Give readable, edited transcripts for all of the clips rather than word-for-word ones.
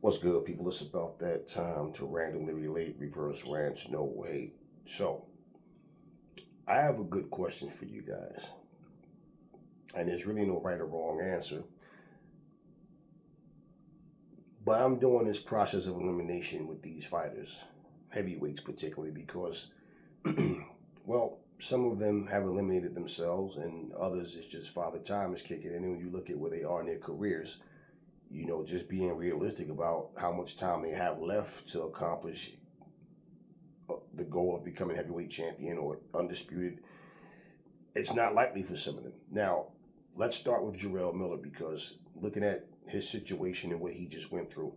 What's good, people? It's about that time to randomly relate, reverse rants, no hate. So, I have a good question for you guys, and there's really no right or wrong answer. But I'm doing this process of elimination with these fighters, heavyweights particularly, because, well, some of them have eliminated themselves, and others it's just Father Time is kicking in. And when you look at where they are in their careers, just being realistic about how much time they have left to accomplish the goal of becoming heavyweight champion or undisputed, it's not likely for some of them. Now, let's start with Jarrell Miller, because looking at his situation and what he just went through,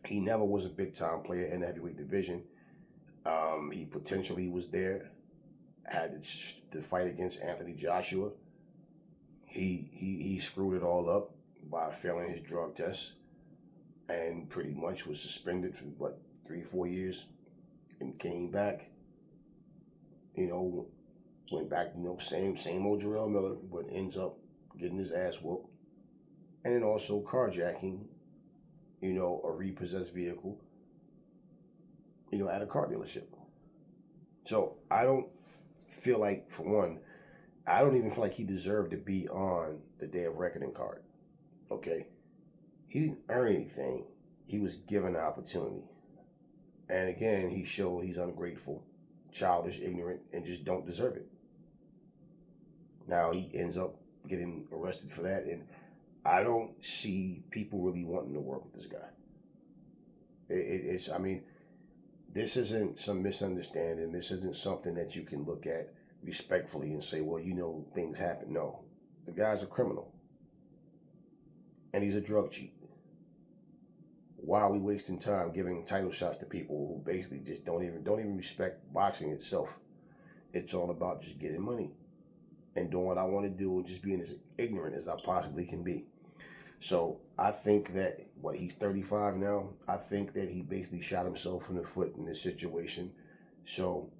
he never was a big time player in the heavyweight division. He potentially was there, had to fight against Anthony Joshua. He screwed it all up by failing his drug test and pretty much was suspended for 3-4 years and came back. Went back, same old Jarrell Miller, but ends up getting his ass whooped. And then also carjacking, a repossessed vehicle, at a car dealership. So I don't feel like, for one, I don't even feel like he deserved to be on the Day of Reckoning card. Okay? He didn't earn anything. He was given an opportunity. And again, he showed he's ungrateful, childish, ignorant, and just don't deserve it. Now he ends up getting arrested for that, and I don't see people really wanting to work with this guy. This isn't some misunderstanding. This isn't something that you can look at respectfully and say, well, things happen. No, the guy's a criminal, and he's a drug cheat. Why are we wasting time giving title shots to people who basically just don't even respect boxing itself? It's all about just getting money and doing what I want to do and just being as ignorant as I possibly can be. So I think that, he's 35 now. I think that he basically shot himself in the foot in this situation. So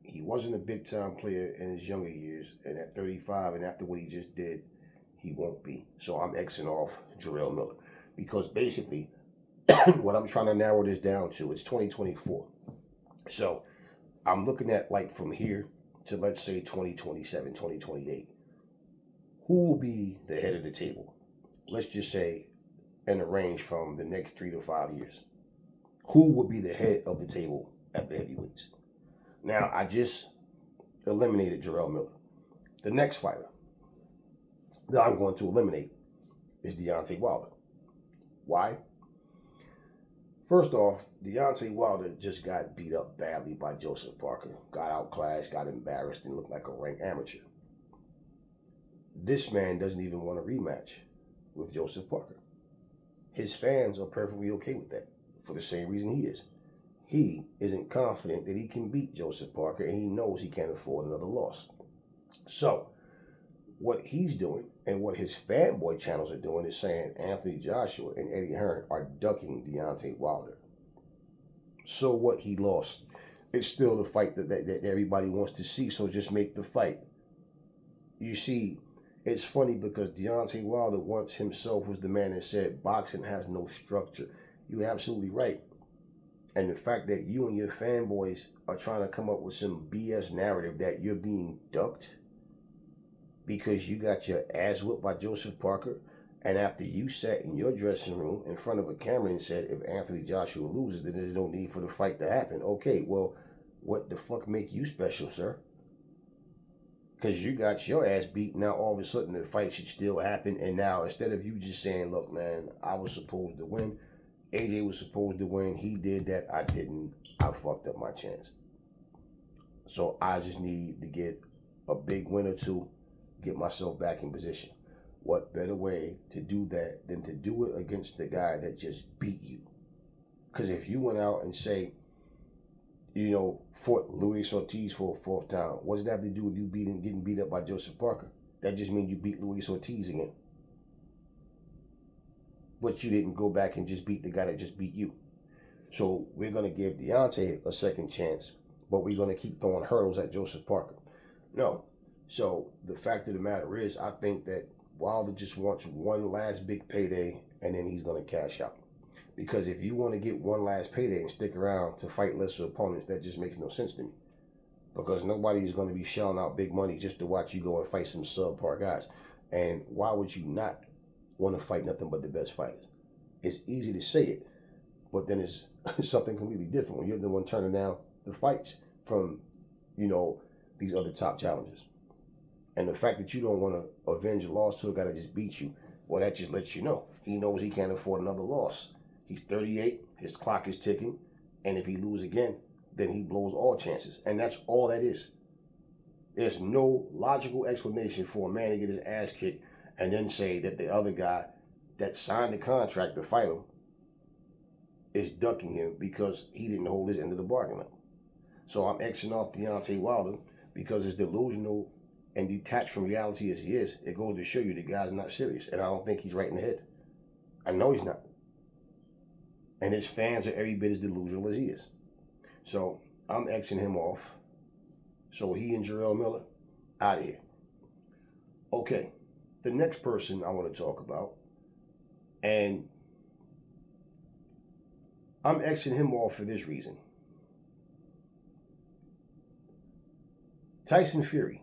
he wasn't a big time player in his younger years, and at 35 and after what he just did, he won't be. So I'm Xing off Jarrell Miller, because basically what I'm trying to narrow this down to is 2024. So I'm looking at from here to, let's say, 2027, 2028. Who will be the head of the table? Let's just say in a range from the next 3 to 5 years. Who will be the head of the table at the heavyweights? Now, I just eliminated Jarrell Miller. The next fighter that I'm going to eliminate is Deontay Wilder. Why? First off, Deontay Wilder just got beat up badly by Joseph Parker. Got outclassed, got embarrassed, and looked like a rank amateur. This man doesn't even want a rematch with Joseph Parker. His fans are perfectly okay with that for the same reason he is. He isn't confident that he can beat Joseph Parker, and he knows he can't afford another loss. So, what he's doing and what his fanboy channels are doing is saying Anthony Joshua and Eddie Hearn are ducking Deontay Wilder. So what? He lost. It's still the fight that everybody wants to see, so just make the fight. You see, it's funny because Deontay Wilder once himself was the man that said boxing has no structure. You're absolutely right. And the fact that you and your fanboys are trying to come up with some BS narrative that you're being ducked because you got your ass whipped by Joseph Parker, and after you sat in your dressing room in front of a camera and said, if Anthony Joshua loses, then there's no need for the fight to happen. Okay, well, what the fuck make you special, sir? Because you got your ass beat, now all of a sudden the fight should still happen, and now instead of you just saying, look, man, I was supposed to win, AJ was supposed to win, he did that, I didn't, I fucked up my chance. So I just need to get a big win or two, get myself back in position. What better way to do that than to do it against the guy that just beat you? Because if you went out and say, fought Luis Ortiz for a fourth time, what does that have to do with you getting beat up by Joseph Parker? That just means you beat Luis Ortiz again. But you didn't go back and just beat the guy that just beat you. So we're going to give Deontay a second chance, but we're going to keep throwing hurdles at Joseph Parker. No. So the fact of the matter is, I think that Wilder just wants one last big payday, and then he's going to cash out. Because if you want to get one last payday and stick around to fight lesser opponents, that just makes no sense to me. Because nobody is going to be shelling out big money just to watch you go and fight some subpar guys. And why would you not want to fight nothing but the best fighters? It's easy to say it, but then it's something completely different when you're the one turning down the fights from, these other top challengers. And the fact that you don't want to avenge a loss to a guy that just beat you, well, that just lets you know. He knows he can't afford another loss. He's 38, his clock is ticking, and if he loses again, then he blows all chances. And that's all that is. There's no logical explanation for a man to get his ass kicked and then say that the other guy that signed the contract to fight him is ducking him because he didn't hold his end of the bargain up. So I'm Xing off Deontay Wilder because as delusional and detached from reality as he is, it goes to show you the guy's not serious. And I don't think he's right in the head. I know he's not. And his fans are every bit as delusional as he is. So I'm Xing him off. So he and Jarrell Miller, out of here. Okay, the next person I want to talk about, and I'm Xing him off for this reason. Tyson Fury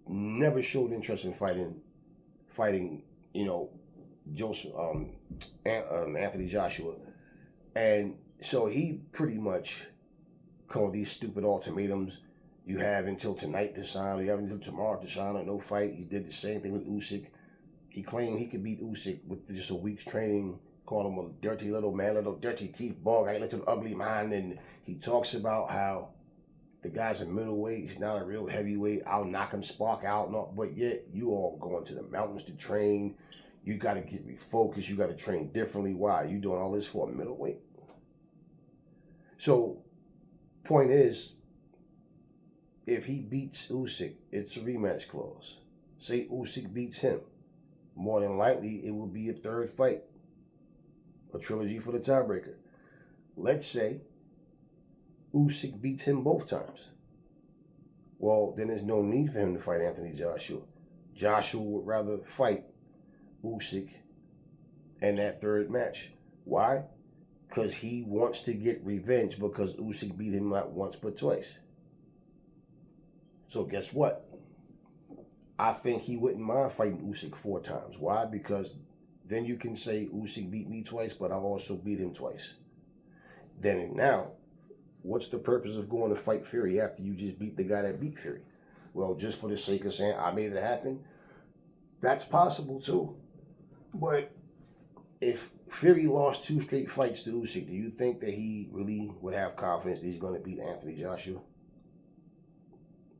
never showed interest in fighting, Anthony Joshua. And so he pretty much called these stupid ultimatums. You have until tonight to sign, or you have until tomorrow to sign, or no fight. He did the same thing with Usyk. He claimed he could beat Usyk with just a week's training, called him a dirty little man, little dirty teeth bug, I little ugly man. And he talks about how the guy's a middleweight, he's not a real heavyweight, I'll knock him spark out. No, but yet you all going to the mountains to train. You got to get refocused. You got to train differently. Why? You doing all this for a middleweight? So, point is, if he beats Usyk, it's a rematch clause. Say Usyk beats him. More than likely, it will be a third fight. A trilogy for the tiebreaker. Let's say Usyk beats him both times. Well, then there's no need for him to fight Anthony Joshua. Joshua would rather fight Usyk in that third match. Why? Because he wants to get revenge because Usyk beat him not once but twice. So guess what? I think he wouldn't mind fighting Usyk 4 times. Why? Because then you can say Usyk beat me twice, but I also beat him twice. Then and now, what's the purpose of going to fight Fury after you just beat the guy that beat Fury? Well, just for the sake of saying I made it happen? That's possible too. But if Fury lost 2 straight fights to Usyk, do you think that he really would have confidence that he's going to beat Anthony Joshua?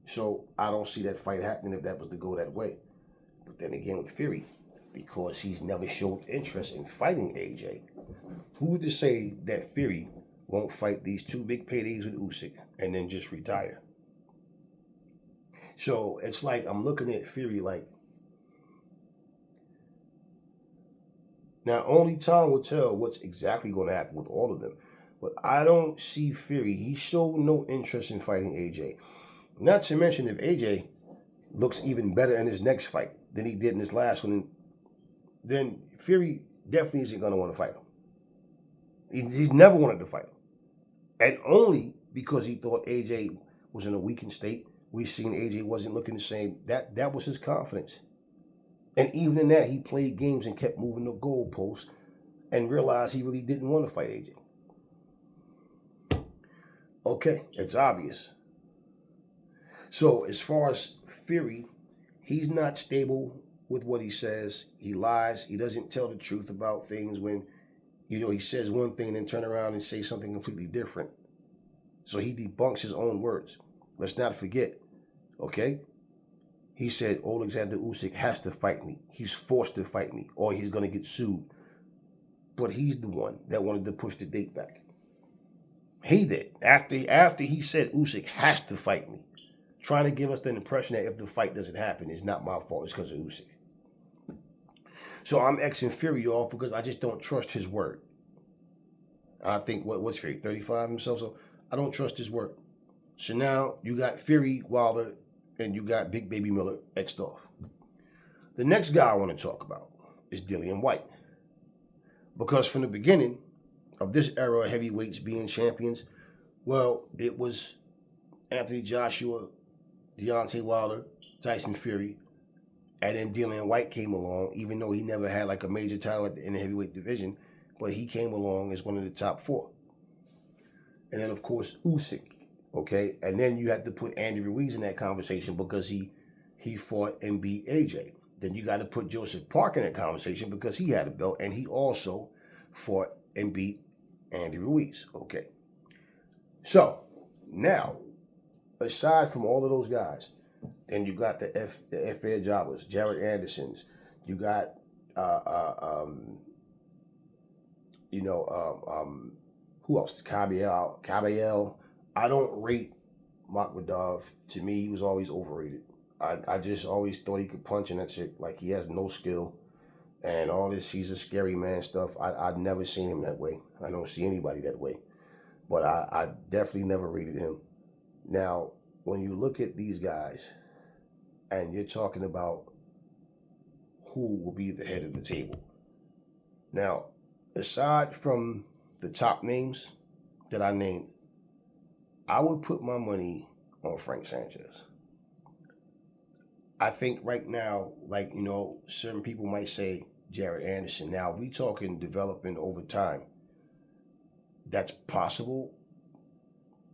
So I don't see that fight happening if that was to go that way. But then again with Fury, because he's never showed interest in fighting AJ, who's to say that Fury won't fight these 2 big paydays with Usyk and then just retire? So it's like I'm looking at Fury like, now only time will tell what's exactly going to happen with all of them. But I don't see Fury. He showed no interest in fighting AJ. Not to mention if AJ looks even better in his next fight than he did in his last one, then Fury definitely isn't going to want to fight him. He's never wanted to fight him. And only because he thought AJ was in a weakened state. We've seen AJ wasn't looking the same. That was his confidence. And even in that, he played games and kept moving the goalposts and realized he really didn't want to fight AJ. Okay, it's obvious. So as far as Fury, he's not stable with what he says. He lies. He doesn't tell the truth about things when, he says one thing and then turn around and say something completely different. So he debunks his own words. Let's not forget, okay? He said Alexander Usyk has to fight me. He's forced to fight me or he's going to get sued. But he's the one that wanted to push the date back. He did. After he said Usyk has to fight me, trying to give us the impression that if the fight doesn't happen, it's not my fault, it's because of Usyk. So I'm Xing Fury off because I just don't trust his word. I think, what's Fury, 35 himself? So I don't trust his word. So now you got Fury, Wilder, and you got Big Baby Miller X'd off. The next guy I want to talk about is Dillian Whyte. Because from the beginning of this era of heavyweights being champions, well, it was Anthony Joshua, Deontay Wilder, Tyson Fury, and then Dillian Whyte came along, even though he never had like a major title in the heavyweight division, but he came along as one of the top 4. And then, of course, Usyk, okay? And then you have to put Andy Ruiz in that conversation because he fought and beat AJ. Then you got to put Joseph Parker in that conversation because he had a belt and he also fought and beat Andy Ruiz, okay? So, now, aside from all of those guys, then you got the FA jobbers, Jared Andersons. You got, who else? Caballel. I don't rate Makhmudov. To me, he was always overrated. I just always thought he could punch and that's it. Like, he has no skill. And all this, he's a scary man stuff. I've never seen him that way. I don't see anybody that way. But I definitely never rated him. Now, when you look at these guys, and you're talking about who will be the head of the table. Now, aside from the top names that I named, I would put my money on Frank Sanchez. I think right now, like, certain people might say Jared Anderson. Now, if we talking developing over time, that's possible,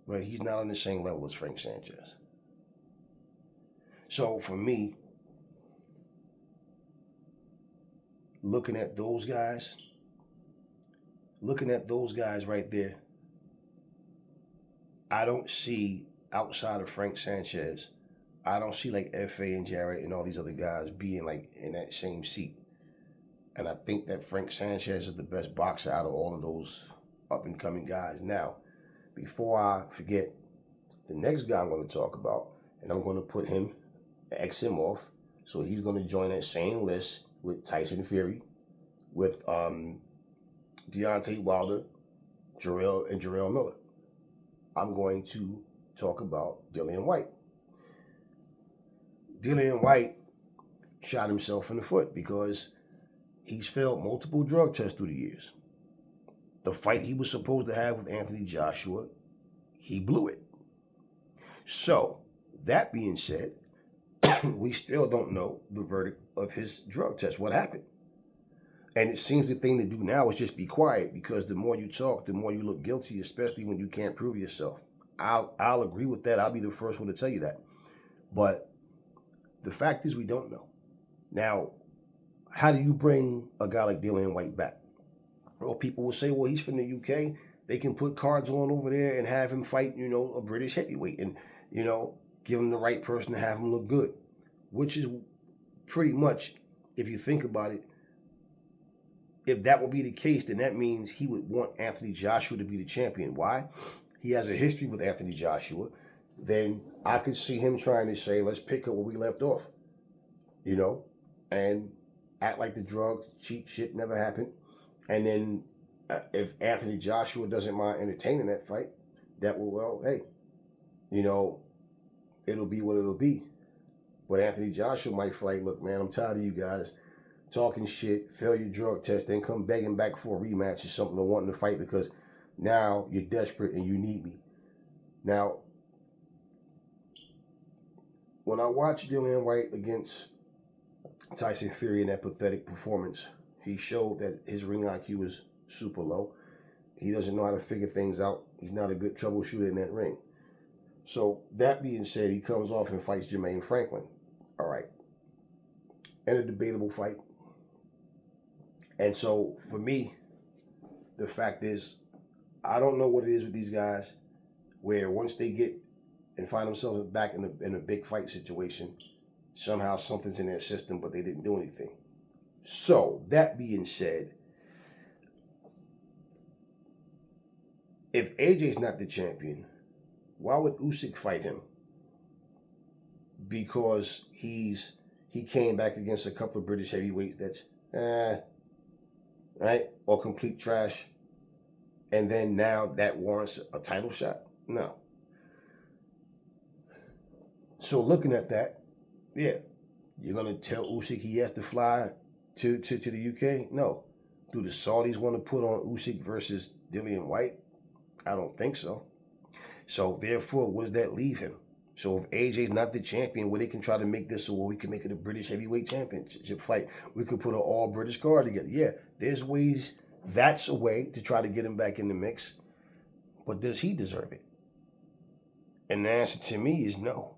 but he's not on the same level as Frank Sanchez. So for me, looking at those guys right there, I don't see, outside of Frank Sanchez, I don't see like FA and Jarrett and all these other guys being like in that same seat. And I think that Frank Sanchez is the best boxer out of all of those up and coming guys. Now, before I forget, the next guy I'm going to talk about, and I'm going to put him, X him off, so he's going to join that same list with Tyson Fury, with Deontay Wilder, Jarrell Miller. I'm going to talk about Dillian Whyte. Dillian Whyte shot himself in the foot because he's failed multiple drug tests through the years. The fight he was supposed to have with Anthony Joshua, he blew it. So, that being said, we still don't know the verdict of his drug test, what happened. And it seems the thing to do now is just be quiet, because the more you talk, the more you look guilty, especially when you can't prove yourself. I'll agree with that. I'll be the first one to tell you that. But the fact is we don't know. Now, how do you bring a guy like Dillian Whyte back? Well, people will say, well, he's from the UK. They can put cards on over there and have him fight, a British heavyweight and, give him the right person to have him look good, which is pretty much, if you think about it, if that would be the case, then that means he would want Anthony Joshua to be the champion. Why? He has a history with Anthony Joshua. Then I could see him trying to say, let's pick up where we left off, and act like the drug, cheat shit never happened. And then if Anthony Joshua doesn't mind entertaining that fight, that will, well, hey, it'll be what it'll be. But Anthony Joshua might feel like, look, man, I'm tired of you guys talking shit, fail your drug test, then come begging back for a rematch or something or wanting to fight because now you're desperate and you need me. Now, when I watched Dillian Whyte against Tyson Fury in that pathetic performance, he showed that his ring IQ is super low. He doesn't know how to figure things out. He's not a good troubleshooter in that ring. So, that being said, he comes off and fights Jermaine Franklin. All right. And a debatable fight. And so, for me, the fact is, I don't know what it is with these guys where once they get and find themselves back in a big fight situation, somehow something's in their system, but they didn't do anything. So, that being said, if AJ's not the champion, why would Usyk fight him? Because he came back against a couple of British heavyweights that's, right? Or complete trash. And then now that warrants a title shot? No. So looking at that, yeah, you're going to tell Usyk he has to fly to the UK? No. Do the Saudis want to put on Usyk versus Dillian Whyte? I don't think so. So therefore, what does that leave him? So if AJ's not the champion, well, they can try to make this, well, we can make it a British heavyweight championship fight. We could put an all British card together. Yeah, there's ways. That's a way to try to get him back in the mix. But does he deserve it? And the answer to me is no.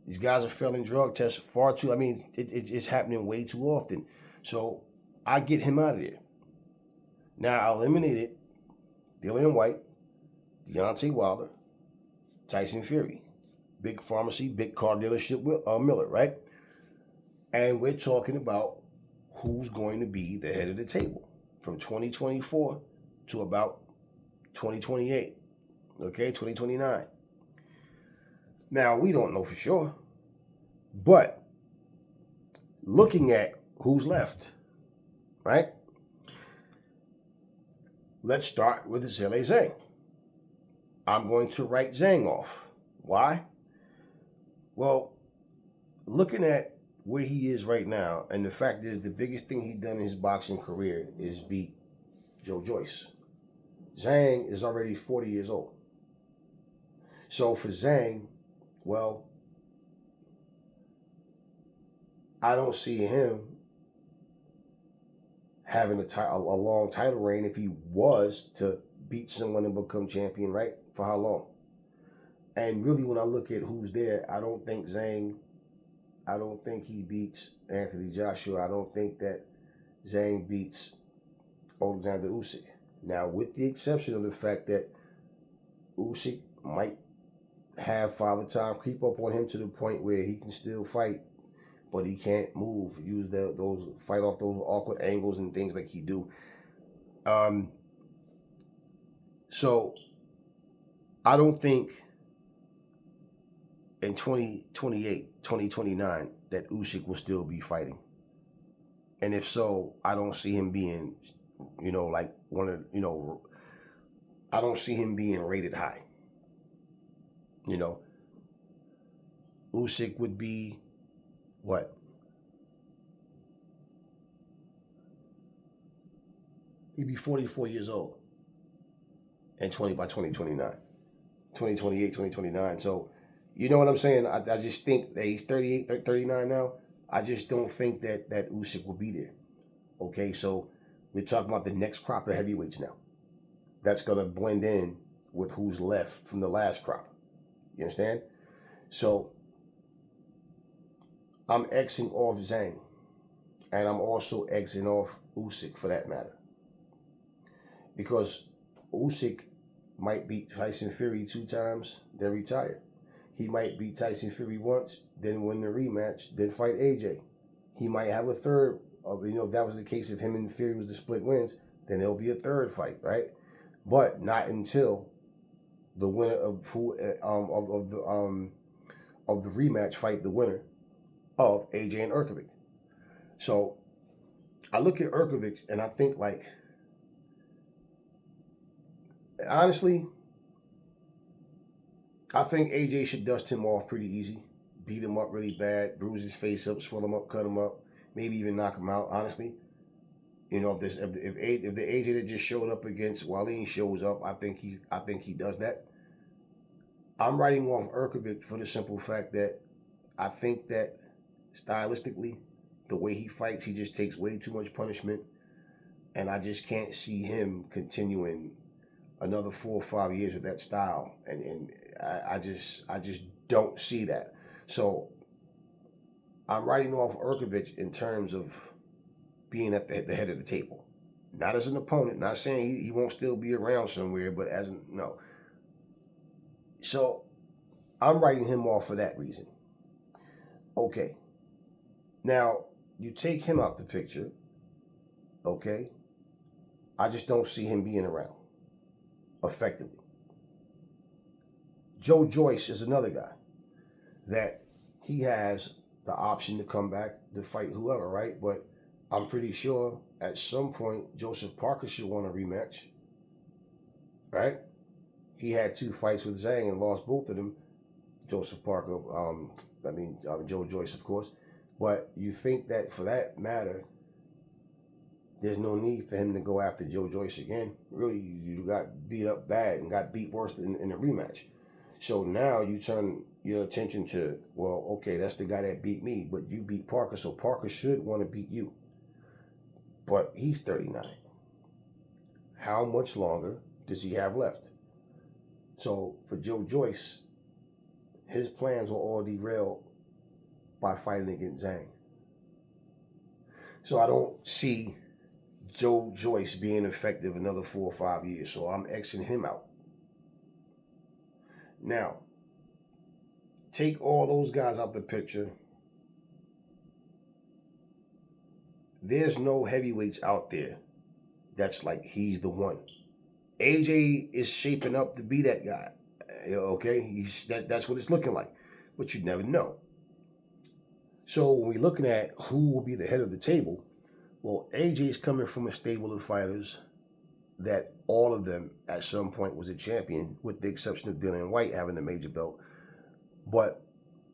These guys are failing drug tests far too. I mean, it's happening way too often. So I get him out of there. Now I eliminated Dillian Whyte, Deontay Wilder, Tyson Fury, big pharmacy, big car dealership with Miller, right? And we're talking about who's going to be the head of the table from 2024 to about 2028, okay, 2029. Now, we don't know for sure, but looking at who's left, right? Let's start with Zhilei Zhang. I'm going to write Zhang off. Why? Well, looking at where he is right now, and the fact is the biggest thing he's done in his boxing career is beat Joe Joyce. Zhang is already 40 years old. So for Zhang, well, I don't see him having a long title reign if he was to beat someone and become champion, right? For how long? And really, when I look at who's there, I don't think he beats Anthony Joshua. I don't think that Zhang beats Alexander Usyk. Now, with the exception of the fact that Usyk might have Father Time creep up on him to the point where he can still fight, but he can't move, fight off those awkward angles and things like he do. So I don't think in 2028, 2029 that Usyk will still be fighting. And if so, I don't see him being, I don't see him being rated high. Usyk would be what? He'd be 44 years old and by 2029, 2028, 2029. So, you know what I'm saying? I just think that he's 38, 39 now. I just don't think that Usyk will be there. Okay, so we're talking about the next crop of heavyweights now. That's going to blend in with who's left from the last crop. You understand? So I'm Xing off Zhang. And I'm also Xing off Usyk for that matter. Because Usyk might beat Tyson Fury 2 times, then retire. He might beat Tyson Fury once, then win the rematch, then fight AJ. He might have a third. If that was the case, if him and Fury was the split wins, then there'll be a third fight, right? But not until the winner of the rematch fight the winner of AJ and Urkovic. So I look at Urkovic and I think, like, honestly, I think AJ should dust him off pretty easy, beat him up really bad, bruise his face up, swell him up, cut him up, maybe even knock him out. Honestly, if the AJ that just showed up against Wallin shows up, I think he does that. I'm writing off Urkovic for the simple fact that I think that stylistically, the way he fights, he just takes way too much punishment, and I just can't see him continuing another 4 or 5 years with that style, and I just don't see that. So I'm writing off Urkovic in terms of being at the head of the table, not as an opponent. Not saying he won't still be around somewhere, but no. So I'm writing him off for that reason. Okay. Now you take him out the picture. Okay. I just don't see him being around effectively. Joe Joyce is another guy that he has the option to come back to fight whoever, right? But I'm pretty sure at some point Joseph Parker should want a rematch, right? He had 2 fights with Zhang and lost both of them. Joseph Parker, Joe Joyce, of course. But you think that for that matter, there's no need for him to go after Joe Joyce again. Really, you got beat up bad and got beat worse in the rematch. So now you turn your attention to, well, okay, that's the guy that beat me, but you beat Parker, so Parker should want to beat you. But he's 39. How much longer does he have left? So for Joe Joyce, his plans were all derailed by fighting against Zhang. So I don't see Joe Joyce being effective another 4 or 5 years. So I'm Xing him out. Now, take all those guys out the picture. There's no heavyweights out there that's like he's the one. AJ is shaping up to be that guy. Okay, that's what it's looking like, but you never know. So when we're looking at who will be the head of the table, well, AJ is coming from a stable of fighters that all of them at some point was a champion, with the exception of Dillian Whyte having a major belt. But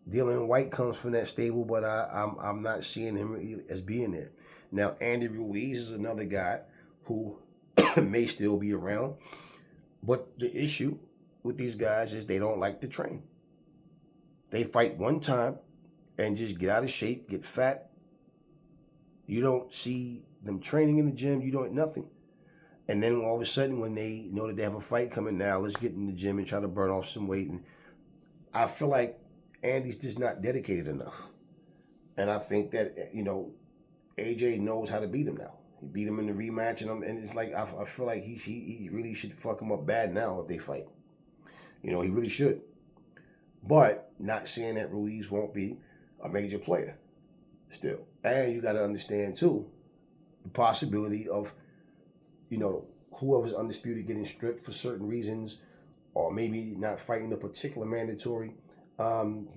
Dillian Whyte comes from that stable, but I'm not seeing him as being there. Now, Andy Ruiz is another guy who may still be around, but the issue with these guys is they don't like to train. They fight one time and just get out of shape, get fat. You don't see them training in the gym. You don't nothing. And then all of a sudden, when they know that they have a fight coming, now let's get in the gym and try to burn off some weight. And I feel like Andy's just not dedicated enough. And I think that, AJ knows how to beat him now. He beat him in the rematch, and it's like I feel like he really should fuck him up bad now if they fight. He really should. But not saying that Ruiz won't be a major player still. And you got to understand, too, the possibility of, whoever's undisputed getting stripped for certain reasons, or maybe not fighting a particular mandatory.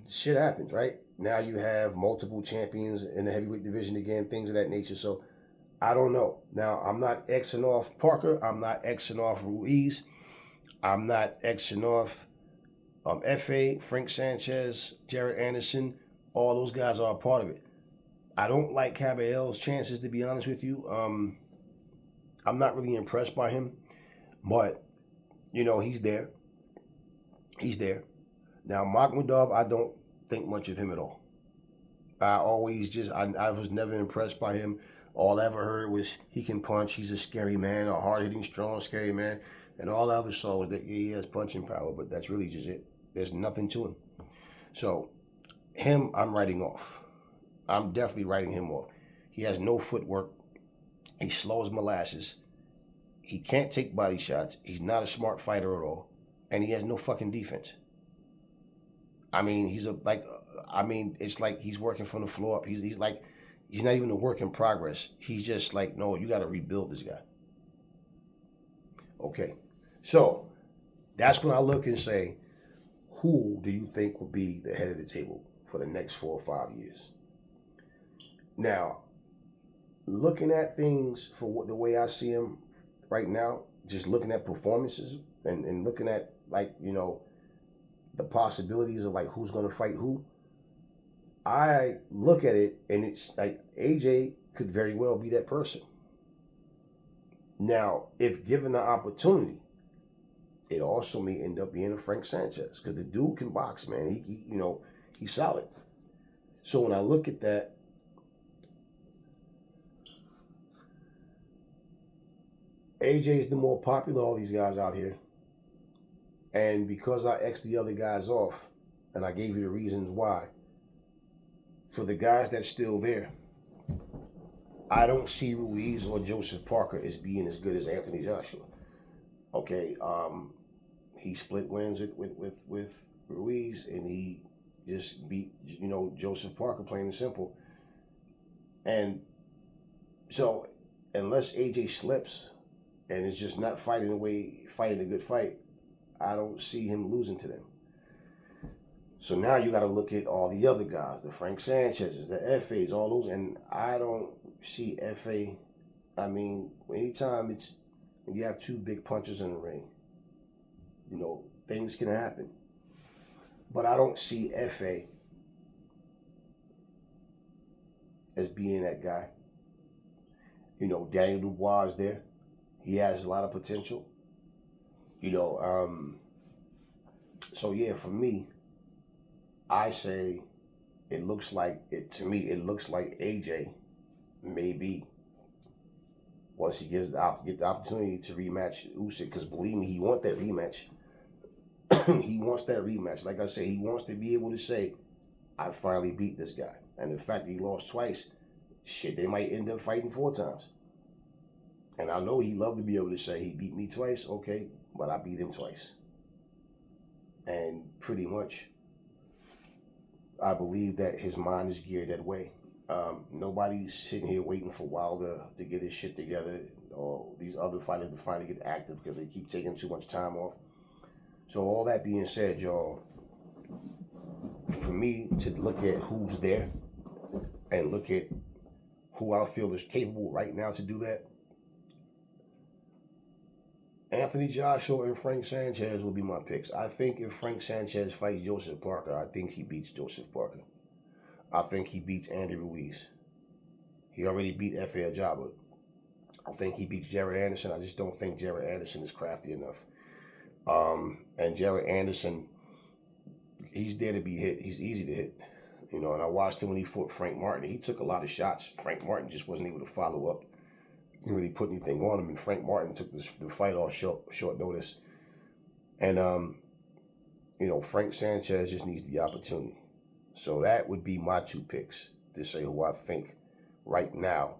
Shit happens, right? Now you have multiple champions in the heavyweight division again, things of that nature. So I don't know. Now, I'm not Xing off Parker. I'm not Xing off Ruiz. I'm not Xing off F.A., Frank Sanchez, Jared Anderson. All those guys are a part of it. I don't like Caballero's chances, to be honest with you. I'm not really impressed by him. But, he's there. He's there. Now, Makhmudov, I don't think much of him at all. I was never impressed by him. All I ever heard was he can punch. He's a scary man, a hard-hitting, strong, scary man. And all I ever saw was that he has punching power, but that's really just it. There's nothing to him. So, him, I'm writing off. I'm definitely writing him off. He has no footwork. He's slow as molasses. He can't take body shots. He's not a smart fighter at all. And he has no fucking defense. It's like he's working from the floor up. He's not even a work in progress. He's just like, no, you got to rebuild this guy. Okay. So that's when I look and say, who do you think will be the head of the table for the next 4 or 5 years? Now, looking at things for the way I see them right now, just looking at performances and looking at, the possibilities of, who's going to fight who, I look at it and it's like AJ could very well be that person. Now, if given the opportunity, it also may end up being a Frank Sanchez, because the dude can box, man. He's solid. So when I look at that, AJ's the more popular of all these guys out here. And because I X'd the other guys off, and I gave you the reasons why, for the guys that's still there, I don't see Ruiz or Joseph Parker as being as good as Anthony Joshua. Okay, he split wins with Ruiz, and he just beat, Joseph Parker, plain and simple. And so, unless AJ slips and is just not fighting a good fight, I don't see him losing to them. So now you got to look at all the other guys, the Frank Sanchez's, the F.A.'s, all those, and I don't see F.A. Anytime when you have two big punchers in the ring, things can happen. But I don't see F.A. as being that guy. You know, Daniel Dubois is there. He has a lot of potential. You know, so yeah, for me, I say it looks like it to me. It looks like AJ maybe once he get the opportunity to rematch Usyk, because believe me, he wants that rematch. He wants that rematch. Like I say, he wants to be able to say, "I finally beat this guy." And the fact that he lost twice, shit, they might end up fighting 4 times. And I know he loved to be able to say he beat me twice, okay, but I beat him twice. And pretty much, I believe that his mind is geared that way. Nobody's sitting here waiting for Wilder to get his shit together or these other fighters to finally get active because they keep taking too much time off. So all that being said, y'all, for me to look at who's there and look at who I feel is capable right now to do that, Anthony Joshua and Frank Sanchez will be my picks. I think if Frank Sanchez fights Joseph Parker, I think he beats Joseph Parker. I think he beats Andy Ruiz. He already beat Efe Ajagba. I think he beats Jared Anderson. I just don't think Jared Anderson is crafty enough. And Jared Anderson, he's there to be hit. He's easy to hit. You know, and I watched him when he fought Frank Martin. He took a lot of shots. Frank Martin just wasn't able to follow up. He didn't really put anything on him, and Frank Martin took the fight off short notice. And, you know, Frank Sanchez just needs the opportunity. So that would be my 2 picks to say who I think right now.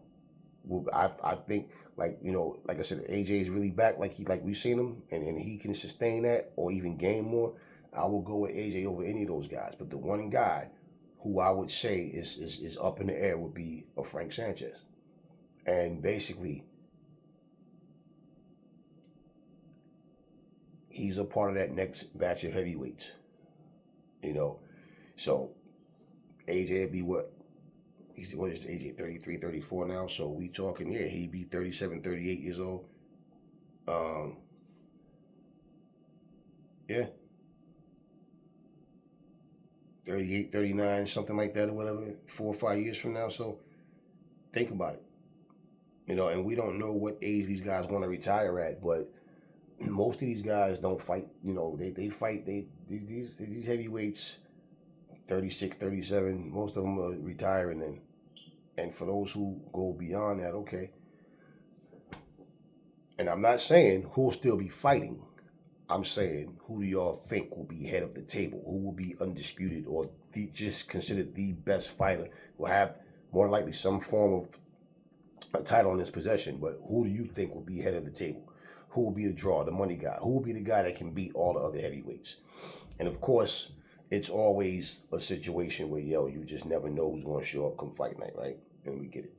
I think, like, you know, like I said, AJ is really back like we've seen him, and he can sustain that or even gain more. I will go with AJ over any of those guys. But the one guy who I would say is up in the air would be a Frank Sanchez. And basically, he's a part of that next batch of heavyweights. You know, so AJ would be what? What is AJ, 33, 34 now? So we talking, yeah, he'd be 37, 38 years old. Yeah. 38, 39, something like that or whatever, 4 or 5 years from now. So think about it. You know, and we don't know what age these guys want to retire at, but most of these guys don't fight. You know, they fight. These heavyweights, 36, 37, most of them are retiring then. And for those who go beyond that, okay. And I'm not saying who'll still be fighting. I'm saying, who do y'all think will be head of the table? Who will be undisputed or just considered the best fighter? Will have more likely some form of a title in his possession, but who do you think will be head of the table? Who will be the draw, the money guy? Who will be the guy that can beat all the other heavyweights? And of course, it's always a situation where, you just never know who's going to show up come fight night, right? And we get it.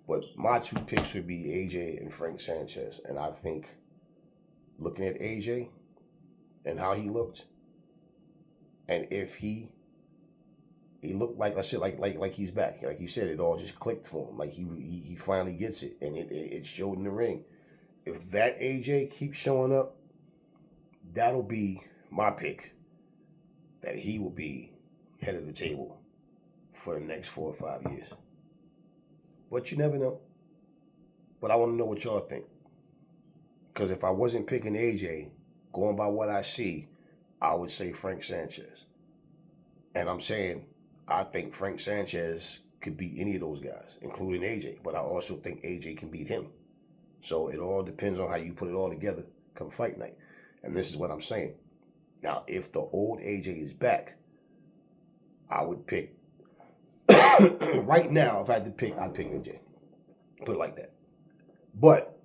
But my 2 picks would be AJ and Frank Sanchez. And I think, looking at AJ and how he looked, and if he looked like I said, like he's back. Like you said, it all just clicked for him. Like he finally gets it, and it showed in the ring. If that AJ keeps showing up, that'll be my pick. That he will be head of the table for the next 4 or 5 years. But you never know. But I want to know what y'all think. Because if I wasn't picking AJ, going by what I see, I would say Frank Sanchez. And I'm saying, I think Frank Sanchez could beat any of those guys, including AJ. But I also think AJ can beat him. So it all depends on how you put it all together come fight night. And this is what I'm saying. Now, if the old AJ is back, I would pick. Right now, if I had to pick, I'd pick AJ. Put it like that. But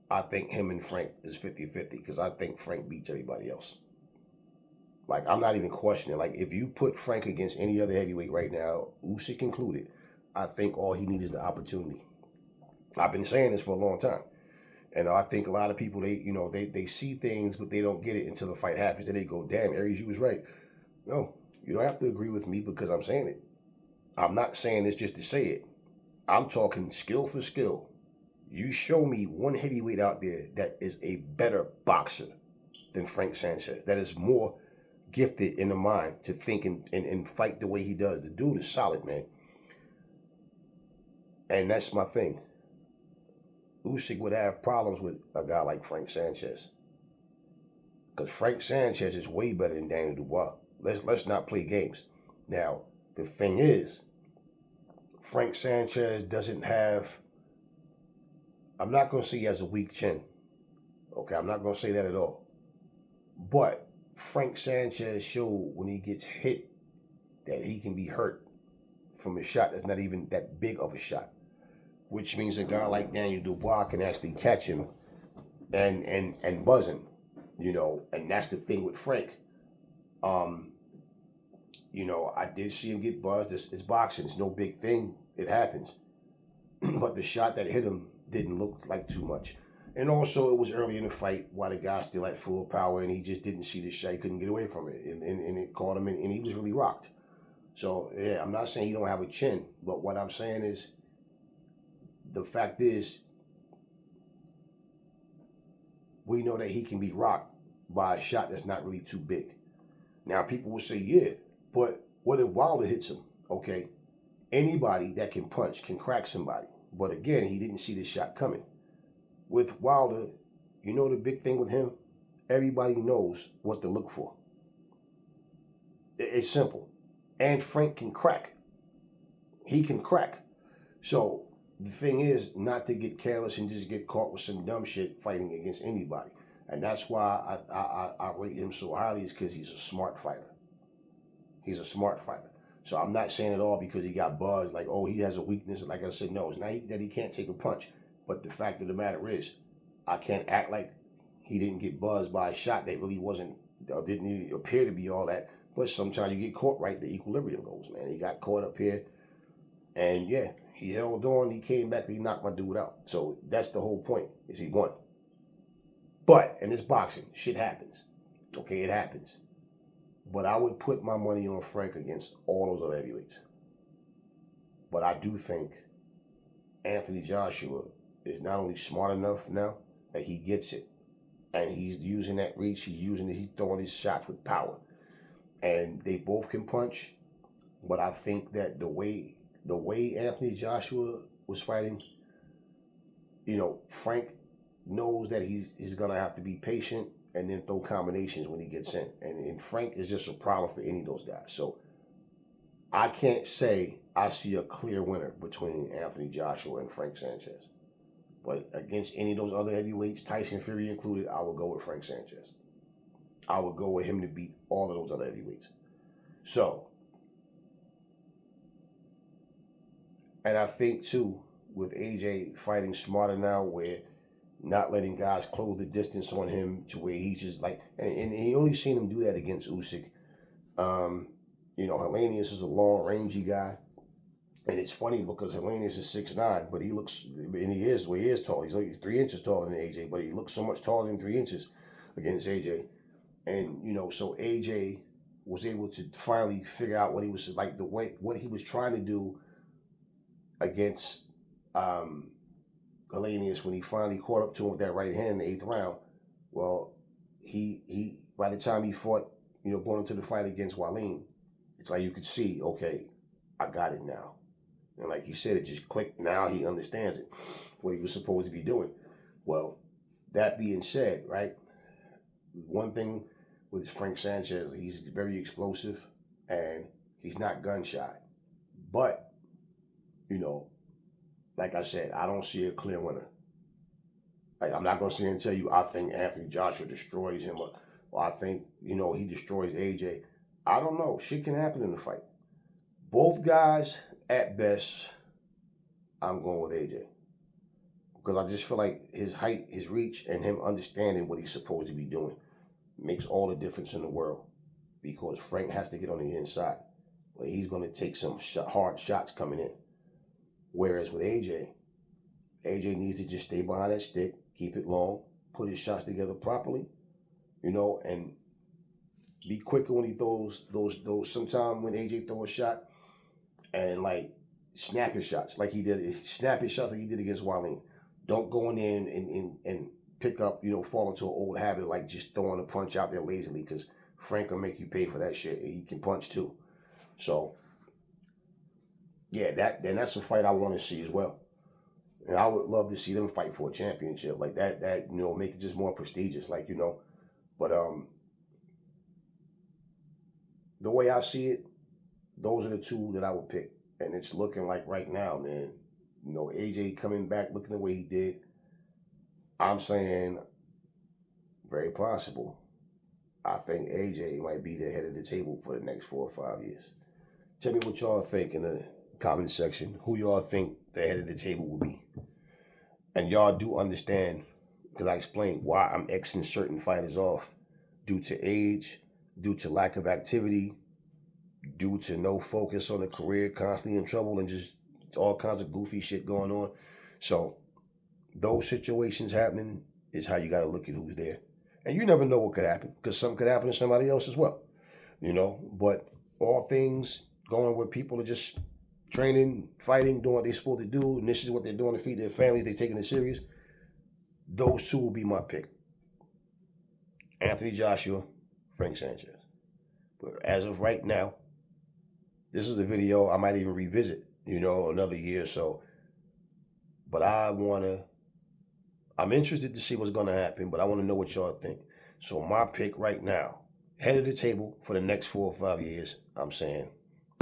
I think him and Frank is 50-50 because I think Frank beats everybody else. Like, I'm not even questioning. Like, if you put Frank against any other heavyweight right now, Usyk included, I think all he needs is the opportunity. I've been saying this for a long time. And I think a lot of people, they see things, but they don't get it until the fight happens. Then they go, damn, Aries, you was right. No, you don't have to agree with me because I'm saying it. I'm not saying this just to say it. I'm talking skill for skill. You show me one heavyweight out there that is a better boxer than Frank Sanchez, that is more gifted in the mind to think and fight the way he does. The dude is solid, man. And that's my thing. Usyk would have problems with a guy like Frank Sanchez. Because Frank Sanchez is way better than Daniel Dubois. Let's not play games. Now, the thing is, Frank Sanchez doesn't have, I'm not going to say he has a weak chin. Okay, I'm not going to say that at all. But Frank Sanchez showed when he gets hit that he can be hurt from a shot that's not even that big of a shot. Which means a guy like Daniel Dubois can actually catch him and buzz him. And that's the thing with Frank. I did see him get buzzed. It's boxing. It's no big thing. It happens. But the shot that hit him didn't look like too much. And also, it was early in the fight while the guy still had full power, and he just didn't see the shot. He couldn't get away from it, and it caught him, and he was really rocked. So, yeah, I'm not saying he don't have a chin, but what I'm saying is, the fact is, we know that he can be rocked by a shot that's not really too big. Now, people will say, yeah, but what if Wilder hits him? Okay, anybody that can punch can crack somebody. But again, he didn't see the shot coming. With Wilder, the big thing with him? Everybody knows what to look for. It's simple. And Frank can crack. He can crack. So the thing is not to get careless and just get caught with some dumb shit fighting against anybody. And that's why I rate him so highly, is because he's a smart fighter. He's a smart fighter. So I'm not saying it all because he got buzzed, like, oh, he has a weakness. Like I said, no, it's not that he can't take a punch. But the fact of the matter is, I can't act like he didn't get buzzed by a shot that really wasn't, or didn't even appear to be all that. But sometimes you get caught right, the equilibrium goes, man. He got caught up here, and yeah, he held on, he came back, and he knocked my dude out. So that's the whole point, is he won. But, in this boxing, shit happens. Okay, it happens. But I would put my money on Frank against all those other heavyweights. But I do think Anthony Joshua is not only smart enough now that he gets it, and he's using that reach, he's throwing his shots with power. And they both can punch, but I think that the way Anthony Joshua was fighting, Frank knows that he's gonna have to be patient and then throw combinations when he gets in. And Frank is just a problem for any of those guys. So I can't say I see a clear winner between Anthony Joshua and Frank Sanchez. But against any of those other heavyweights, Tyson Fury included, I would go with Frank Sanchez. I would go with him to beat all of those other heavyweights. So, and I think too, with AJ fighting smarter now, where not letting guys close the distance on him to where he's just like, and he only seen him do that against Usyk. Helenius is a long, rangy guy. And it's funny because Helenius is 6'9", but he looks, and he is tall. He's 3 inches taller than AJ, but he looks so much taller than 3 inches against AJ. And, so AJ was able to finally figure out what he was like, what he was trying to do against Helenius when he finally caught up to him with that right hand in the 8th round. Well, he by the time he fought, going into the fight against Wallin, it's like you could see, okay, I got it now. And like you said, it just clicked. Now he understands it, what he was supposed to be doing. Well, that being said, right, one thing with Frank Sanchez, he's very explosive and he's not gun shy. But, like I said, I don't see a clear winner. Like, I'm not going to sit here and tell you I think Anthony Joshua destroys him or I think, he destroys AJ. I don't know. Shit can happen in the fight. Both guys, at best, I'm going with AJ. Because I just feel like his height, his reach, and him understanding what he's supposed to be doing makes all the difference in the world. Because Frank has to get on the inside. But he's going to take some hard shots coming in. Whereas with AJ needs to just stay behind that stick, keep it long, put his shots together properly, and be quicker when he throws those. Sometimes when AJ throws a shot and like snap his shots like he did, snap his shots like he did against Wallin. Don't go in there and pick up, fall into an old habit like just throwing a punch out there lazily, because Frank will make you pay for that shit. He can punch too. So, yeah, that's a fight I want to see as well. And I would love to see them fight for a championship like that, you know, make it just more prestigious, like, you know. But the way I see it, those are the two that I would pick. And it's looking like right now, man, you know, AJ coming back looking the way he did, I'm saying very possible. I think AJ might be the head of the table for the next 4 or 5 years. Tell me what y'all think in the comment section. Who y'all think the head of the table will be? And y'all do understand, because I explained why I'm Xing certain fighters off due to age, due to lack of activity, due to no focus on the career, constantly in trouble, and just all kinds of goofy shit going on. So those situations happening is how you got to look at who's there. And you never know what could happen, because something could happen to somebody else as well, you know. But all things going where people are just training, fighting, doing what they're supposed to do, and this is what they're doing to feed their families, they're taking it serious. Those two will be my pick. Anthony Joshua, Frank Sanchez. But as of right now, this is a video I might even revisit, you know, another year or so. But I'm interested to see what's going to happen, but I want to know what y'all think. So my pick right now, head of the table for the next 4 or 5 years, I'm saying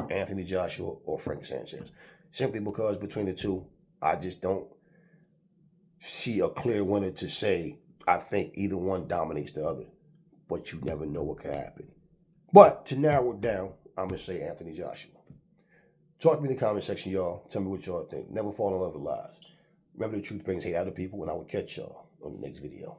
Anthony Joshua or Frank Sanchez. Simply because between the two, I just don't see a clear winner to say I think either one dominates the other. But you never know what could happen. But to narrow it down, I'm going to say Anthony Joshua. Talk to me in the comment section, y'all. Tell me what y'all think. Never fall in love with lies. Remember, the truth brings hate out of people, and I will catch y'all on the next video.